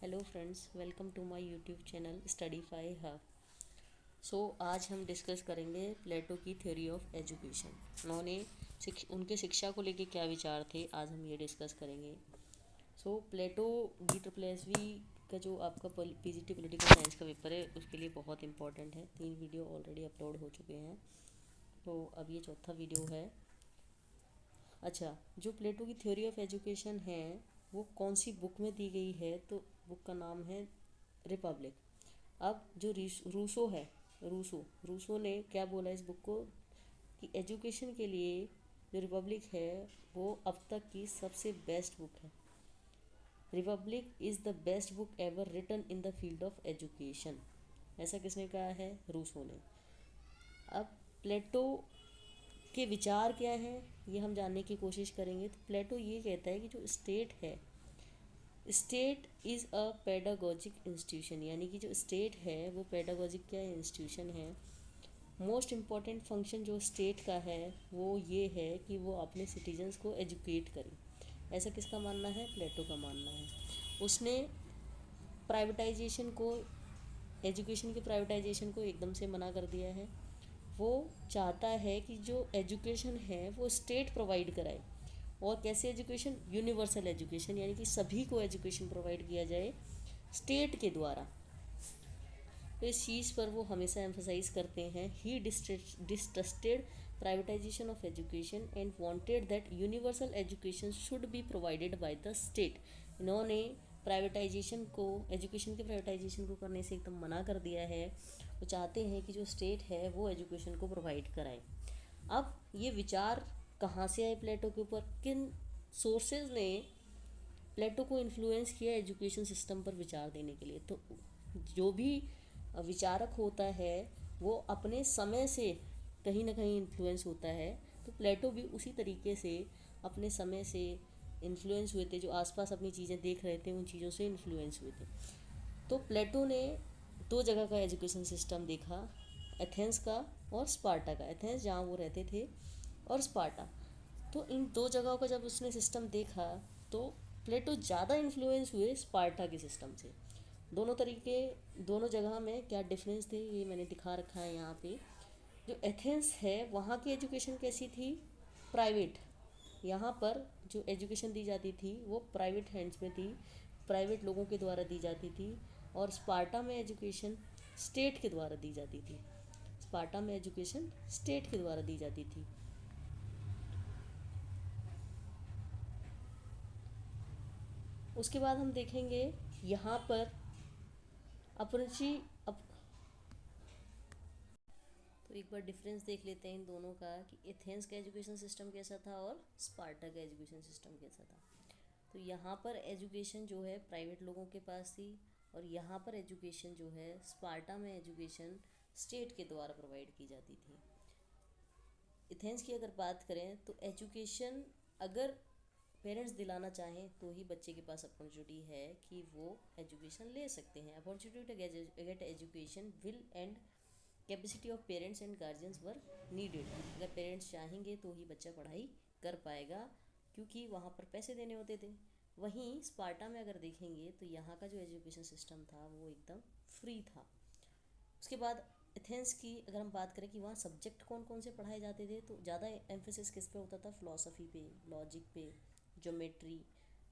Hello friends, welcome to my YouTube channel Studyfy Hub. आज हम discuss करेंगे प्लेटो की थ्योरी ऑफ एजुकेशन। उन्होंने उनके शिक्षा को लेके क्या विचार थे, आज हम ये डिस्कस करेंगे। प्लेटो GSSV का जो आपका पीजीटी पॉलिटिकल साइंस का पेपर है उसके लिए बहुत इंपॉर्टेंट है। 3 वीडियो ऑलरेडी अपलोड हो चुके हैं, तो अब ये चौथा वीडियो है। अच्छा, जो प्लेटो की थ्योरी ऑफ एजुकेशन है वो कौन सी बुक में दी गई है, तो बुक का नाम है रिपब्लिक। अब जो रूसो है, रूसो ने क्या बोला इस बुक को कि एजुकेशन के लिए जो रिपब्लिक है वो अब तक की सबसे बेस्ट बुक है। Republic is the best book ever written in the field of education. ऐसा किसने कहा है? रूसो ने। अब प्लेटो के विचार क्या हैं ये हम जानने की कोशिश करेंगे। तो प्लेटो ये कहता है कि जो स्टेट है, state is a pedagogic institution, यानी कि जो स्टेट है वो पेडागोजिक क्या इंस्टीट्यूशन है। मोस्ट इम्पॉर्टेंट फंक्शन जो स्टेट का है वो ये है कि वो अपने सिटीजन्स को एजुकेट करे। ऐसा किसका मानना है? प्लेटो का मानना है। उसने प्राइवेटाइजेशन को, एजुकेशन के प्राइवेटाइजेशन को एकदम से मना कर दिया है। वो चाहता है कि जो एजुकेशन है वो स्टेट प्रोवाइड कराए। और कैसे एजुकेशन? यूनिवर्सल एजुकेशन, यानी कि सभी को एजुकेशन प्रोवाइड किया जाए स्टेट के द्वारा। तो इस चीज़ पर वो हमेशा एम्फोसाइज करते हैं। He distrusted privatisation of education and wanted that universal education should be provided by the state. इन्होंने प्राइवेटाइजेशन को, एजुकेशन के प्राइवेटाइजेशन को करने से एकदम मना कर दिया है। वो चाहते हैं कि जो स्टेट है वो एजुकेशन को प्रोवाइड कराए। अब ये विचार कहाँ से आए प्लेटो के ऊपर? किन सोर्सेज ने प्लेटो को इन्फ्लुएंस किया एजुकेशन सिस्टम पर विचार देने के लिए? तो जो भी विचारक होता है वो अपने समय से कहीं ना कहीं इन्फ्लुएंस होता है। तो प्लेटो भी उसी तरीके से अपने समय से इन्फ्लुएंस हुए थे। जो आसपास अपनी चीज़ें देख रहे थे उन चीज़ों से इन्फ्लुएंस हुए थे। तो प्लेटो ने दो जगह का एजुकेशन सिस्टम देखा, एथेंस का और स्पार्टा का। एथेंस जहाँ वो रहते थे, और स्पार्टा। तो इन दो जगहों का जब उसने सिस्टम देखा तो प्लेटो ज़्यादा इन्फ्लुएंस हुए स्पार्टा के सिस्टम से। दोनों तरीके, दोनों जगह में क्या डिफरेंस थे ये मैंने दिखा रखा है यहाँ पे। जो एथेंस है वहाँ की एजुकेशन कैसी थी? प्राइवेट। यहाँ पर जो एजुकेशन दी जाती थी वो प्राइवेट हैंड्स में थी, प्राइवेट लोगों के द्वारा दी जाती थी। और स्पार्टा में एजुकेशन स्टेट के द्वारा दी जाती थी। स्पार्टा में एजुकेशन स्टेट के द्वारा दी जाती थी। उसके बाद हम देखेंगे यहाँ पर अपरिची अप तो एक बार डिफरेंस देख लेते हैं इन दोनों का कि एथेंस का एजुकेशन सिस्टम कैसा था और स्पार्टा का एजुकेशन सिस्टम कैसा था। तो यहाँ पर एजुकेशन जो है प्राइवेट लोगों के पास थी, और यहाँ पर एजुकेशन जो है स्पार्टा में एजुकेशन स्टेट के द्वारा प्रोवाइड की जाती थी। एथेंस की अगर बात करें तो एजुकेशन अगर पेरेंट्स दिलाना चाहें तो ही बच्चे के पास अपॉर्चुनिटी है कि वो एजुकेशन ले सकते हैं। Opportunity to get education will and capacity of parents and guardians were needed. अगर पेरेंट्स चाहेंगे तो ही बच्चा पढ़ाई कर पाएगा, क्योंकि वहाँ पर पैसे देने होते थे। वहीं स्पार्टा में अगर देखेंगे तो यहाँ का जो एजुकेशन सिस्टम था वो एकदम फ्री था। उसके बाद एथेंस की अगर हम बात करें कि वहाँ सब्जेक्ट कौन कौन से पढ़ाए जाते थे, तो ज़्यादा एम्फेसिस किस पे होता था? फ़िलासफ़ी पे, लॉजिक पे, ज्योमेट्री।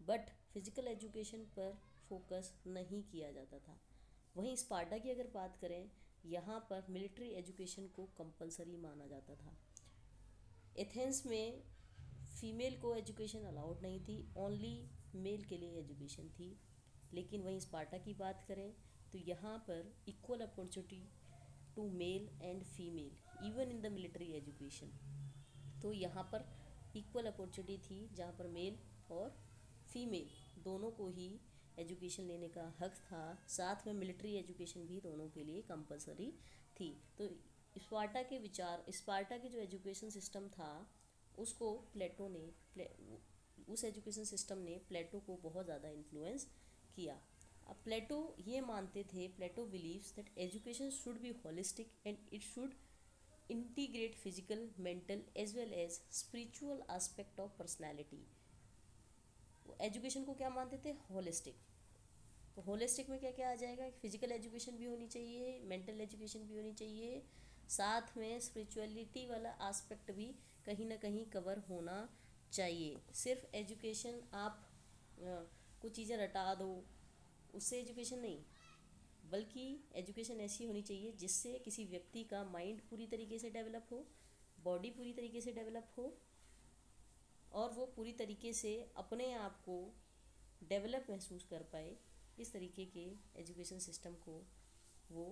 बट फिज़िकल एजुकेशन पर फोकस नहीं किया जाता था। वहीं स्पार्टा की अगर बात करें, यहाँ पर मिलिट्री एजुकेशन को कंपलसरी माना जाता था। एथेंस में फ़ीमेल को एजुकेशन अलाउड नहीं थी, ओनली मेल के लिए एजुकेशन थी। लेकिन वहीं स्पार्टा की बात करें तो यहाँ पर equal opportunity to male and female even in the military education. तो यहाँ पर इक्वल अपॉर्चुनिटी थी जहाँ पर मेल और फीमेल दोनों को ही एजुकेशन लेने का हक था। साथ में मिलिट्री एजुकेशन भी दोनों के लिए कंपलसरी थी। तो स्पार्टा के विचार, स्पार्टा के जो एजुकेशन सिस्टम था उसको प्लेटो ने उस एजुकेशन सिस्टम ने प्लेटो को बहुत ज़्यादा इन्फ्लुएंस किया। अब प्लेटो ये मानते थे, Plato believes that education should be holistic and it should integrate physical, mental as well as spiritual aspect of personality. वो एजुकेशन को क्या मानते थे? होलिस्टिक। तो होलिस्टिक में क्या क्या आ जाएगा, फिजिकल एजुकेशन भी होनी चाहिए, मेंटल एजुकेशन भी होनी चाहिए, साथ में स्पिरिचुअलिटी वाला एस्पेक्ट भी कहीं ना कहीं कवर होना चाहिए। सिर्फ एजुकेशन आप कुछ चीज़ें रटा दो, उससे एजुकेशन नहीं, बल्कि एजुकेशन ऐसी होनी चाहिए जिससे किसी व्यक्ति का माइंड पूरी तरीके से डेवलप हो, बॉडी पूरी तरीके से डेवलप हो, और वो पूरी तरीके से अपने आप को डेवलप महसूस कर पाए। इस तरीके के एजुकेशन सिस्टम को वो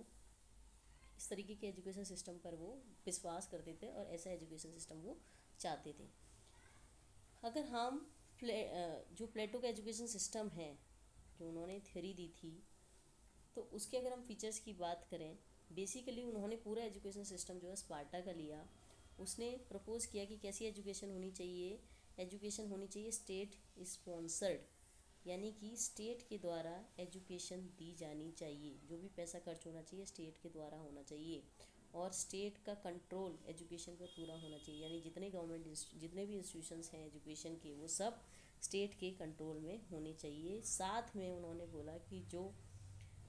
इस तरीके के एजुकेशन सिस्टम पर वो विश्वास करते थे और ऐसा एजुकेशन सिस्टम वो चाहते थे। अगर हम जो प्लेटो का एजुकेशन सिस्टम है, जो उन्होंने थ्योरी दी थी, तो उसके अगर हम फीचर्स की बात करें, बेसिकली उन्होंने पूरा एजुकेशन सिस्टम जो है स्पार्टा का लिया। उसने प्रपोज किया कि कैसी एजुकेशन होनी चाहिए, एजुकेशन होनी चाहिए स्टेट स्पॉन्सर्ड, यानी कि स्टेट के द्वारा एजुकेशन दी जानी चाहिए, जो भी पैसा खर्च होना चाहिए स्टेट के द्वारा होना चाहिए, और स्टेट का कंट्रोल एजुकेशन पर पूरा होना चाहिए, यानी जितने भी इंस्टीट्यूशंस हैं एजुकेशन के, वो सब स्टेट के कंट्रोल में होने चाहिए। साथ में उन्होंने बोला कि जो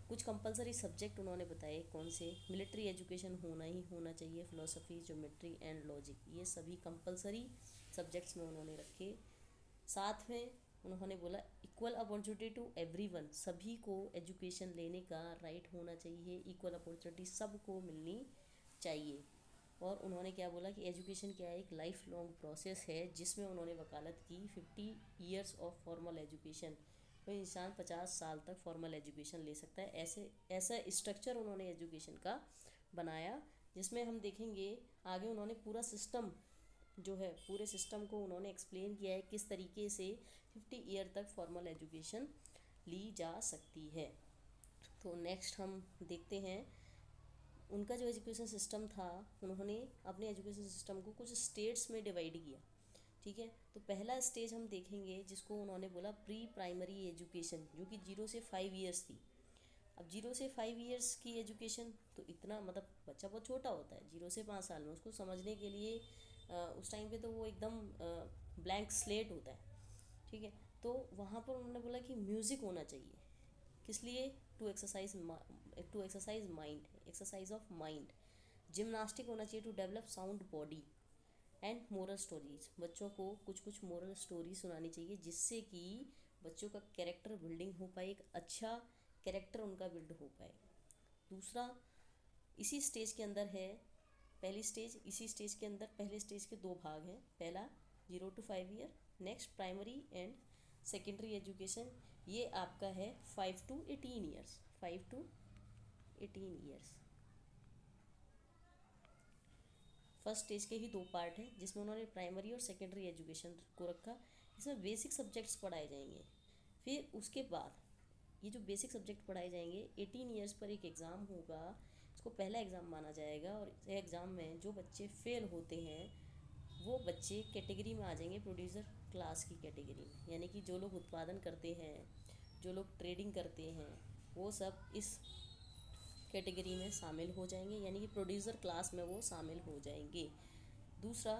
कुछ कंपलसरी सब्जेक्ट उन्होंने बताए, कौन से, मिलिट्री एजुकेशन होना ही होना चाहिए, फ़िलोसफी, ज्योमेट्री एंड लॉजिक, ये सभी कंपलसरी सब्जेक्ट्स में उन्होंने रखे। साथ में उन्होंने बोला इक्वल अपॉर्चुनिटी टू एवरीवन, सभी को एजुकेशन लेने का राइट होना चाहिए, इक्वल अपॉर्चुनिटी सबको मिलनी चाहिए। और उन्होंने क्या बोला कि एजुकेशन क्या है, एक लाइफ लॉन्ग प्रोसेस है, जिसमें उन्होंने वकालत की 50 ईयर्स ऑफ फॉर्मल एजुकेशन, कोई इंसान 50 साल तक फॉर्मल एजुकेशन ले सकता है। ऐसा स्ट्रक्चर उन्होंने एजुकेशन का बनाया, जिसमें हम देखेंगे आगे उन्होंने पूरा सिस्टम जो है, पूरे सिस्टम को उन्होंने एक्सप्लेन किया है किस तरीके से 50 ईयर तक फॉर्मल एजुकेशन ली जा सकती है। तो नेक्स्ट हम देखते हैं उनका जो एजुकेशन सिस्टम था, उन्होंने अपने एजुकेशन सिस्टम को कुछ स्टेट्स में डिवाइड किया। ठीक है, तो पहला स्टेज हम देखेंगे जिसको उन्होंने बोला प्री प्राइमरी एजुकेशन, जो कि 0 से 5 ईयर्स थी। अब 0 से 5 ईयर्स की एजुकेशन, तो इतना मतलब बच्चा बहुत छोटा होता है, 0 से 5 साल में उसको समझने के लिए उस टाइम पे तो वो एकदम ब्लैंक स्लेट होता है। ठीक है, तो वहाँ पर उन्होंने बोला कि म्यूज़िक होना चाहिए, किस लिए, to exercise mind, exercise of mind. Gymnastic होना चाहिए to develop sound body, and moral stories, बच्चों को कुछ कुछ मोरल स्टोरी सुनानी चाहिए, जिससे कि बच्चों का कैरेक्टर बिल्डिंग हो पाए, एक अच्छा कैरेक्टर उनका बिल्ड हो पाए। दूसरा इसी स्टेज के अंदर है, पहली स्टेज, इसी स्टेज के अंदर पहले स्टेज के दो भाग हैं, पहला 0 to 5 year, next primary and secondary education, ये आपका है 5 to 18 years, 5 to 18 years. First stage के ही दो पार्ट हैं, जिसमें उन्होंने प्राइमरी और सेकेंडरी एजुकेशन को रखा। इसमें बेसिक सब्जेक्ट्स पढ़ाए जाएंगे। फिर उसके बाद ये जो बेसिक सब्जेक्ट पढ़ाए जाएंगे, 18 ईयर्स पर एक एग्ज़ाम होगा, इसको पहला एग्ज़ाम माना जाएगा, और इस एग्ज़ाम में जो बच्चे फेल होते हैं वो बच्चे कैटेगरी में आ जाएंगे, प्रोड्यूसर क्लास की कैटेगरी में, यानी कि जो लोग उत्पादन करते हैं, जो लोग ट्रेडिंग करते हैं, वो सब इस कैटेगरी में शामिल हो जाएंगे, यानी कि प्रोड्यूसर क्लास में वो शामिल हो जाएंगे। दूसरा,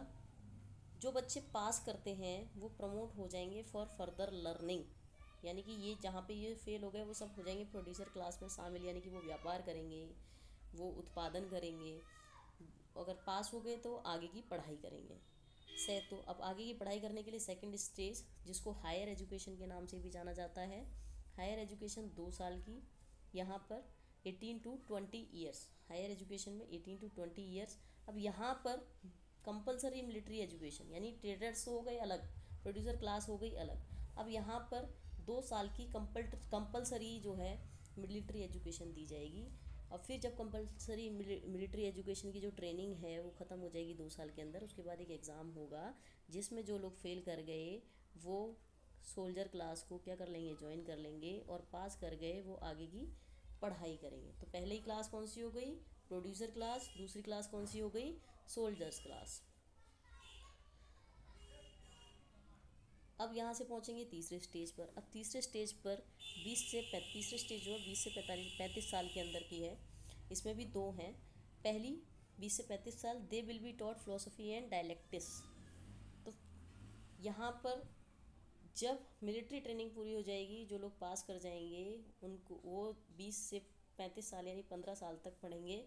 जो बच्चे पास करते हैं वो प्रमोट हो जाएंगे फॉर फर्दर लर्निंग, यानी कि ये जहाँ पे ये फेल हो गए वो सब हो जाएंगे प्रोड्यूसर क्लास में शामिल, यानी कि वो व्यापार करेंगे, वो उत्पादन करेंगे, अगर पास हो गए तो आगे की पढ़ाई करेंगे। तो अब आगे की पढ़ाई करने के लिए सेकंड स्टेज, जिसको हायर एजुकेशन के नाम से भी जाना जाता है, हायर एजुकेशन 2 साल की, यहाँ पर 18 to 20 ईयर्स, हायर एजुकेशन में 18 to 20 ईयर्स। अब यहाँ पर कंपलसरी मिलिट्री एजुकेशन, यानी ट्रेडर्स हो गए अलग, प्रोड्यूसर क्लास हो गई अलग। अब यहाँ पर 2 साल की कंपलसरी जो है मिलिट्री एजुकेशन दी जाएगी। और फिर जब कंपलसरी मिलिट्री एजुकेशन की जो ट्रेनिंग है वो ख़त्म हो जाएगी 2 साल के अंदर, उसके बाद एक एग्ज़ाम होगा, जिसमें जो लोग फेल कर गए वो सोल्जर क्लास को क्या कर लेंगे, ज्वाइन कर लेंगे, और पास कर गए वो आगे की पढ़ाई करेंगे। तो पहले ही क्लास कौन सी हो गई, प्रोड्यूसर क्लास, दूसरी क्लास कौन सी हो गई, सोल्जर्स क्लास। अब यहाँ से पहुँचेंगे तीसरे स्टेज पर। अब तीसरे स्टेज पर 20 से तीसरे स्टेज जो है 20 से 35 साल के अंदर की है। इसमें भी दो हैं। पहली 20 से 35 साल, they will be taught philosophy and dialectics. तो यहाँ पर जब मिलिट्री ट्रेनिंग पूरी हो जाएगी, जो लोग पास कर जाएंगे उनको वो 20 से 35 साल यानी 15 साल तक पढ़ेंगे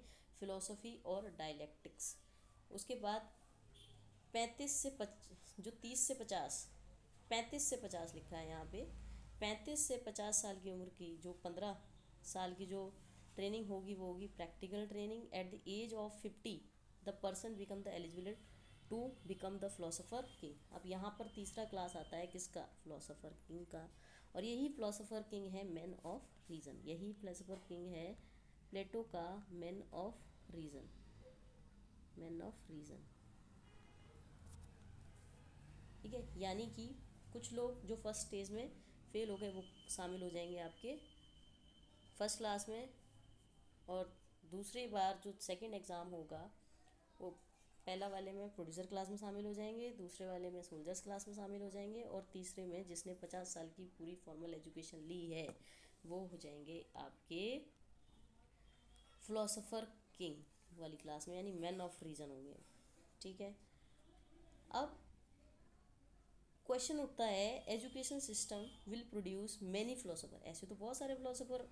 फिलोसफी और डायलेक्टिक्स। उसके बाद 35 से जो 30 से 50, 35 से 50 लिखा है यहाँ पे, 35 से 50 साल की उम्र की जो 15 साल की जो ट्रेनिंग होगी वो होगी practical training. At the age of 50 the person become the eligible to become the philosopher king. अब यहाँ पर तीसरा क्लास आता है किसका? फिलोसोफर किंग का। और यही फिलोसोफर किंग है मैन ऑफ रीज़न, यही फिलोसोफर किंग है प्लेटो का man of reason, man of reason. ठीक है, यानी कि कुछ लोग जो फर्स्ट स्टेज में फेल हो गए वो शामिल हो जाएंगे आपके फर्स्ट क्लास में, और दूसरी बार जो सेकंड एग्ज़ाम होगा वो पहला वाले में प्रोड्यूसर क्लास में शामिल हो जाएंगे, दूसरे वाले में सोल्जर्स क्लास में शामिल हो जाएंगे, और तीसरे में जिसने 50 साल की पूरी फॉर्मल एजुकेशन ली है वो हो जाएंगे आपके फिलोसोफर किंग वाली क्लास में, यानी मैन ऑफ रीज़न होंगे। ठीक है, अब क्वेश्चन उठता है education system will produce many philosopher. ऐसे तो बहुत सारे फिलोसोफर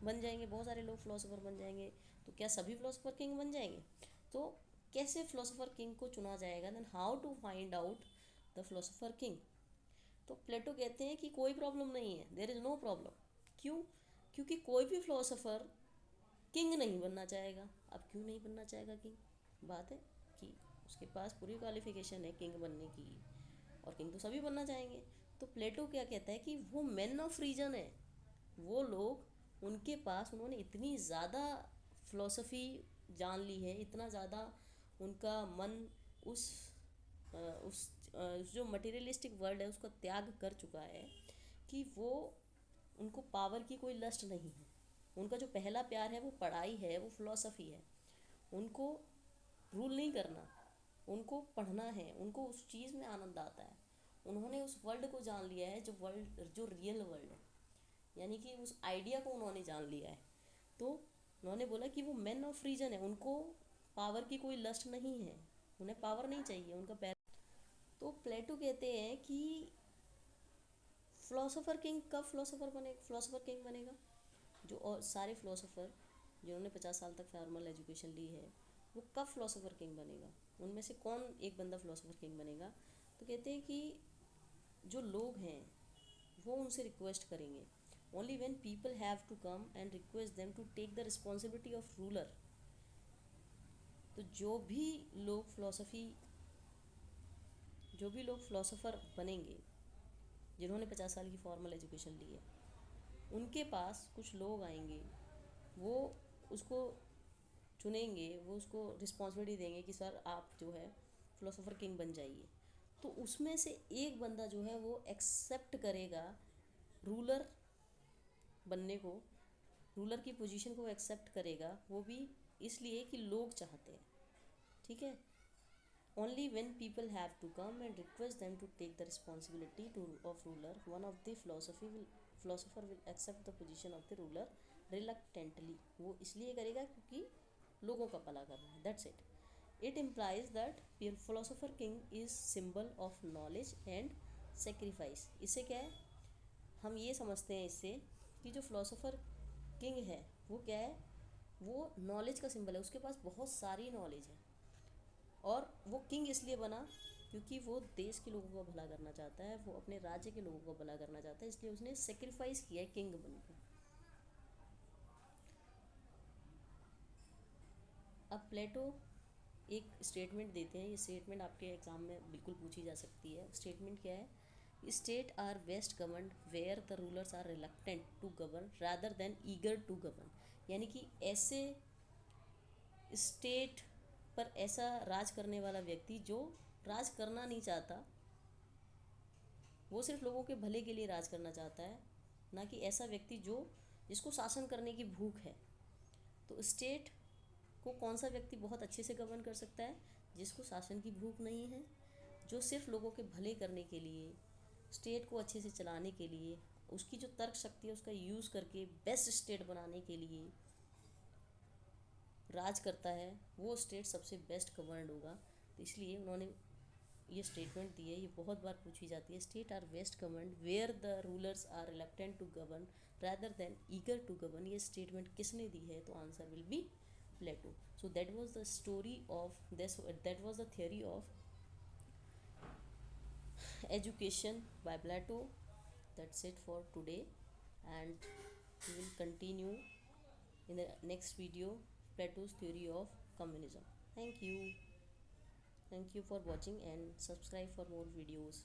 बन जाएंगे, बहुत सारे लोग फिलोसोफर बन जाएंगे, तो क्या सभी फिलोसोफर किंग बन जाएंगे? तो कैसे फिलोसोफर किंग को चुना जाएगा? Then how to find out the philosopher king? तो प्लेटो कहते हैं कि कोई प्रॉब्लम नहीं है, देयर इज़ नो प्रॉब्लम। क्यों? क्योंकि कोई भी फिलोसोफर किंग नहीं बनना चाहेगा। अब क्यों नहीं बनना चाहेगा किंग? बात है कि उसके पास पूरी क्वालिफिकेशन है किंग बनने की, और किंग तो सभी बनना चाहेंगे। तो प्लेटो क्या कहता है कि वो मैन ऑफ रीजन है, वो लोग उनके पास उन्होंने इतनी ज़्यादा फिलोसफी जान ली है, इतना ज़्यादा उनका मन उस जो मटेरियलिस्टिक वर्ल्ड है उसका त्याग कर चुका है कि वो उनको पावर की कोई लस्ट नहीं है। उनका जो पहला प्यार है वो पढ़ाई है, वो फिलोसफी है। उनको रूल नहीं करना, उनको पढ़ना है, उनको उस चीज़ में आनंद आता है। उन्होंने उस वर्ल्ड को जान लिया है जो रियल वर्ल्ड है, यानी कि उस आइडिया को उन्होंने जान लिया है। तो उन्होंने बोला कि वो मैन ऑफ रीजन है, उनको पावर की कोई लस्ट नहीं है, उन्हें पावर नहीं चाहिए, उनका पैर। तो प्लेटो कहते हैं कि फिलोसोफर किंग कब फिलोसोफर किंग बनेगा? जो और सारे फिलोसोफर जिन्होंने 50 साल तक फॉर्मल एजुकेशन ली है वो कब फिलोसोफर किंग बनेगा? उनमें से कौन एक बंदा फिलोसोफर किंग बनेगा? तो कहते हैं कि जो लोग हैं वो उनसे रिक्वेस्ट करेंगे, only when people have to come and request them to take the responsibility of ruler. तो जो भी लोग फिलोसोफर बनेंगे जिन्होंने 50 साल की फॉर्मल एजुकेशन ली है, उनके पास कुछ लोग आएंगे, वो उसको चुनेंगे, वो उसको रिस्पॉन्सिबिलिटी देंगे कि सर आप जो है फिलोसोफर किंग बन जाइए। तो उसमें से एक बंदा जो है वो एक्सेप्ट करेगा रूलर बनने को, रूलर की पोजीशन को एक्सेप्ट करेगा, वो भी इसलिए कि लोग चाहते हैं। ठीक है, only when people have to come and request them to take the responsibility to of ruler one of the philosopher will accept the position of the ruler reluctantly. वो इसलिए करेगा क्योंकि लोगों का भला करना है, that's it. It implies that philosopher king is symbol of knowledge and sacrifice. इससे क्या है, हम ये समझते हैं इससे कि जो फिलोसोफर किंग है वो क्या है, वो नॉलेज का सिंबल है, उसके पास बहुत सारी नॉलेज है। और वो किंग इसलिए बना क्योंकि वो देश के लोगों का भला करना चाहता है, वो अपने राज्य के लोगों का भला करना चाहता है, इसलिए उसने सेक्रीफाइस किया है किंग बनकर। अब प्लेटो एक स्टेटमेंट देते हैं, ये स्टेटमेंट आपके एग्जाम में बिल्कुल पूछी जा सकती है। स्टेटमेंट क्या है? State are best governed where the rulers are reluctant to govern rather than eager to govern. यानी कि ऐसे स्टेट पर ऐसा राज करने वाला व्यक्ति जो राज करना नहीं चाहता, वो सिर्फ लोगों के भले के लिए राज करना चाहता है, ना कि ऐसा व्यक्ति जिसको शासन करने की भूख है। तो स्टेट को कौन सा व्यक्ति बहुत अच्छे से गवर्न कर सकता है? जिसको शासन की भूख नहीं है, जो सिर्फ लोगों के भले करने के लिए, स्टेट को अच्छे से चलाने के लिए, उसकी जो तर्क शक्ति है उसका यूज़ करके बेस्ट स्टेट बनाने के लिए राज करता है, वो स्टेट सबसे बेस्ट गवर्नड होगा। तो इसलिए उन्होंने ये स्टेटमेंट दी है, ये बहुत बार पूछी जाती है. State are best governed where the rulers are reluctant to govern rather than eager to govern. ये स्टेटमेंट किसने दी है? तो answer will be Plato. So that was the story of this, that was the theory of education by Plato. That's it for today, and we will continue in the next video Plato's theory of communism. Thank you for watching and subscribe for more videos.